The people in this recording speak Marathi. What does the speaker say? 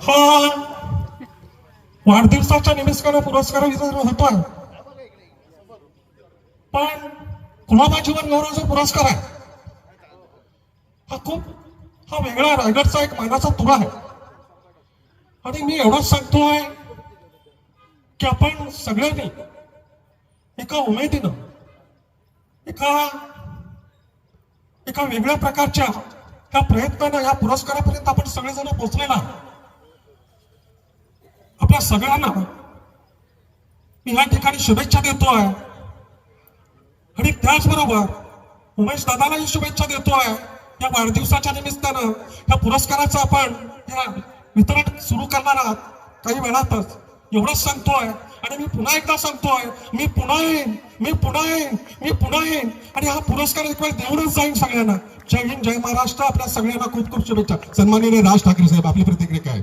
हा वाढदिवसाच्या निमित्तानं पुरस्कार वितरण होतोय, पण कुणाबा जीवन गौरवाचा पुरस्कार आहे हा वेगळा रायगडचा एक मानाचा तुरा आहे. आणि मी एवढंच सांगतोय की आपण सगळ्यांनी एका उमेदीनं एका वेगळ्या प्रकारच्या ह्या प्रयत्नानं ह्या पुरस्कारापर्यंत आपण सगळेजण पोहोचलेला. आपल्या सगळ्यांना मी या ठिकाणी शुभेच्छा देतोय आणि त्याचबरोबर उमेश दादालाही शुभेच्छा देतोय. या वाढदिवसाच्या निमित्तानं या पुरस्काराचं आपण वितरण सुरू करणार आहात काही वेळातच, एवढंच सांगतोय. आणि मी पुन्हा एकदा सांगतोय, मी पुन्हा येईन आणि हा पुरस्कार एक वेळ देऊनच जाईन सगळ्यांना. जय हिंद, जय महाराष्ट्र. आपल्या सगळ्यांना खूप खूप शुभेच्छा. सन्माननीय राज ठाकरे साहेब, आपली प्रतिक्रिया काय?